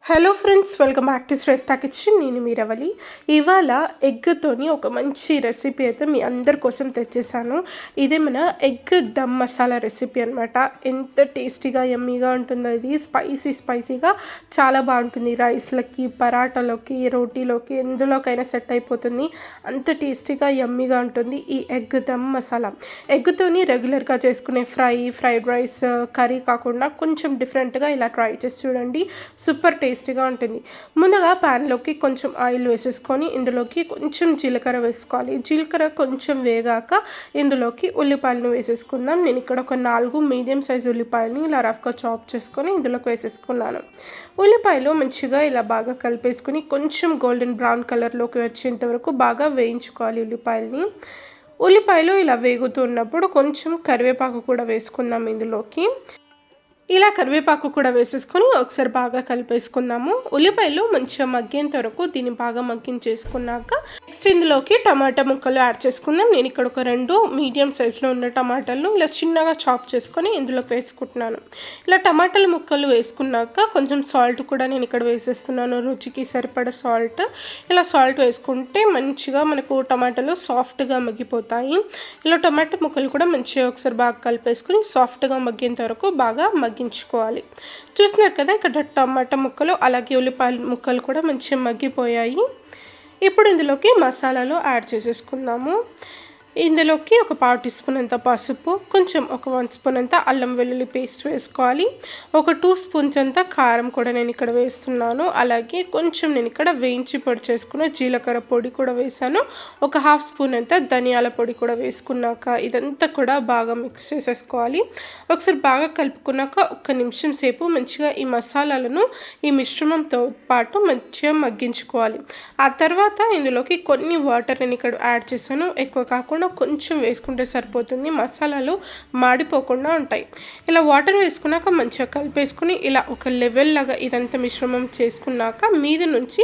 Hello friends, welcome back to Shreshtha kitchen. నేను మీ రవలి. ఇవాళ ఎగ్తోని ఒక మంచి రెసిపీ అయితే మీ అందరి కోసం తెచ్చేసాను. ఇదే మన ఎగ్ దమ్ మసాలా రెసిపీ అనమాట. ఎంత టేస్టీగా యమ్మీగా ఉంటుందో, ఇది స్పైసీగా చాలా బాగుంటుంది. రైస్లకి, పరాటాలోకి, రోటీలోకి, ఎందులోకైనా సెట్ అయిపోతుంది. అంత టేస్టీగా యమ్మీగా ఉంటుంది ఈ ఎగ్ దమ్ మసాలా. ఎగ్తోని రెగ్యులర్గా చేసుకునే ఫ్రైడ్ రైస్, కర్రీ కాకుండా కొంచెం డిఫరెంట్గా ఇలా ట్రై చేసి చూడండి. సూపర్ టేస్టీగా ఉంటుంది. ముందుగా ప్యాన్లోకి కొంచెం ఆయిల్ వేసేసుకొని ఇందులోకి కొంచెం జీలకర్ర వేసుకోవాలి. జీలకర్ర కొంచెం వేగాక ఇందులోకి ఉల్లిపాయలను వేసేసుకుందాం. నేను ఇక్కడ ఒక 4 మీడియం సైజ్ ఉల్లిపాయలని ఇలా రఫ్గా చాప్ చేసుకొని ఇందులోకి వేసేసుకున్నాను. ఉల్లిపాయలు మంచిగా ఇలా బాగా కలిపేసుకుని కొంచెం గోల్డెన్ బ్రౌన్ కలర్లోకి వచ్చేంత వరకు బాగా వేయించుకోవాలి ఉల్లిపాయలని. ఉల్లిపాయలు ఇలా వేగుతున్నప్పుడు కొంచెం కరివేపాకు కూడా వేసుకుందాం ఇందులోకి. ఇలా కరివేపాకు కూడా వేసేసుకొని ఒకసారి బాగా కలిపేసుకుందాము. ఉల్లిపాయలు మంచిగా మగ్గేంత వరకు దీన్ని బాగా మగ్గించేసుకున్నాక నెక్స్ట్ ఇందులోకి టమాటా ముక్కలు యాడ్ చేసుకుందాం. నేను ఇక్కడ ఒక 2 మీడియం సైజులో ఉన్న టమాటాలను ఇలా చిన్నగా చాప్ చేసుకొని ఇందులోకి వేసుకుంటున్నాను. ఇలా టమాటాల ముక్కలు వేసుకున్నాక కొంచెం సాల్ట్ కూడా నేను ఇక్కడ వేసేస్తున్నాను, రుచికి సరిపడ సాల్ట్. ఇలా సాల్ట్ వేసుకుంటే మంచిగా మనకు టమాటాలు సాఫ్ట్గా మగ్గిపోతాయి. ఇలా టమాటా ముక్కలు కూడా మంచిగా ఒకసారి బాగా కలిపేసుకొని సాఫ్ట్గా మగ్గేంత వరకు బాగా మగ్గించుకోవాలి. చూస్తున్నారు కదా, ఇక్కడ టమాటా ముక్కలు అలాగే ఉల్లిపాయల ముక్కలు కూడా మంచిగా మగ్గిపోయాయి. ఇప్పుడు ఇందులోకి మసాలాలు యాడ్ చేసేసుకుందాము. ఇందులోకి ఒక 1/2 టీ స్పూన్ అంత పసుపు, కొంచెం ఒక 1 స్పూన్ అంత అల్లం వెల్లుల్లి పేస్ట్ వేసుకోవాలి. ఒక 2 స్పూన్స్ అంత కారం కూడా నేను ఇక్కడ వేస్తున్నాను. అలాగే కొంచెం నేను ఇక్కడ వేయించి పొడి చేసుకున్న జీలకర్ర పొడి కూడా వేసాను. ఒక 1/2 స్పూన్ అంత ధనియాల పొడి కూడా వేసుకున్నాక ఇదంతా కూడా బాగా మిక్స్ చేసేసుకోవాలి. ఒకసారి బాగా కలుపుకున్నాక 1 నిమిషం సేపు మంచిగా ఈ మసాలాలను ఈ మిశ్రమంతో పాటు మంచిగా మగ్గించుకోవాలి. ఆ తర్వాత ఇందులోకి కొన్ని వాటర్ నేను ఇక్కడ యాడ్ చేశాను. ఎక్కువ కాకుండా కొంచెం వేసుకుంటే సరిపోతుంది, మసాలాలు మాడిపోకుండా ఉంటాయి. ఇలా వాటర్ వేసుకున్నాక మంచిగా కలిపేసుకుని ఇలా ఒక లెవెల్ లాగా ఇదంతా మిశ్రమం చేసుకున్నాక మీద నుంచి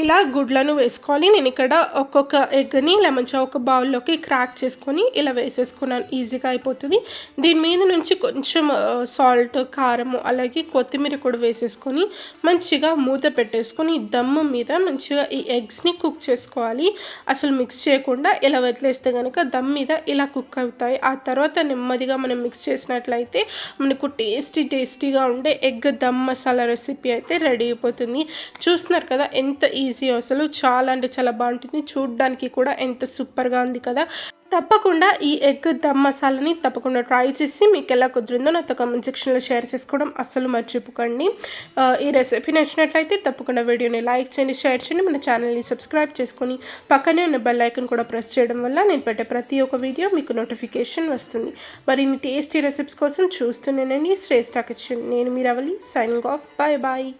ఇలా గుడ్లను వేసుకోవాలి. నేను ఇక్కడ ఒక్కొక్క ఎగ్ని ఇలా మంచిగా ఒక బౌల్లోకి క్రాక్ చేసుకొని ఇలా వేసేసుకున్నాను, ఈజీగా అయిపోతుంది. దీని మీద నుంచి కొంచెం సాల్ట్, కారము అలాగే కొత్తిమీర కూడా వేసేసుకొని మంచిగా మూత పెట్టేసుకొని దమ్ము మీద మంచిగా ఈ ఎగ్స్ని కుక్ చేసుకోవాలి. అసలు మిక్స్ చేయకుండా ఇలా వదిలేస్తే కనుక దమ్ మీద ఇలా కుక్ అవుతాయి. ఆ తర్వాత నెమ్మదిగా మనం మిక్స్ చేసినట్లయితే మనకు టేస్టీగా ఉండే ఎగ్ దమ్ మసాలా రెసిపీ అయితే రెడీ అయిపోతుంది. చూస్తున్నారు కదా ఎంత ఈజీ, అసలు చాలా అంటే చాలా బాగుంటుంది. చూడడానికి కూడా ఎంత సూపర్గా ఉంది కదా. తప్పకుండా ఈ ఎగ్ దమ్ మసాలాని తప్పకుండా ట్రై చేసి మీకు ఎలా కుదిరిందో నాతో కామెంట్ సెక్షన్లో షేర్ చేసుకోవడం అస్సలు మర్చిపోకండి. ఈ రెసిపీ నచ్చినట్లయితే తప్పకుండా వీడియోని లైక్ చేయండి, షేర్ చేయండి, మన ఛానల్ని సబ్స్క్రైబ్ చేసుకొని పక్కనే ఉన్న బెల్ ఐకాన్ కూడా ప్రెస్ చేయడం వల్ల నేను పెట్టే ప్రతి ఒక్క వీడియో మీకు నోటిఫికేషన్ వస్తుంది. మరిన్ని టేస్టీ రెసిపీస్ కోసం చూస్తూనేనండి శ్రేష్ఠ కిచెన్. నేను మీ Ravali, signing off. Bye bye.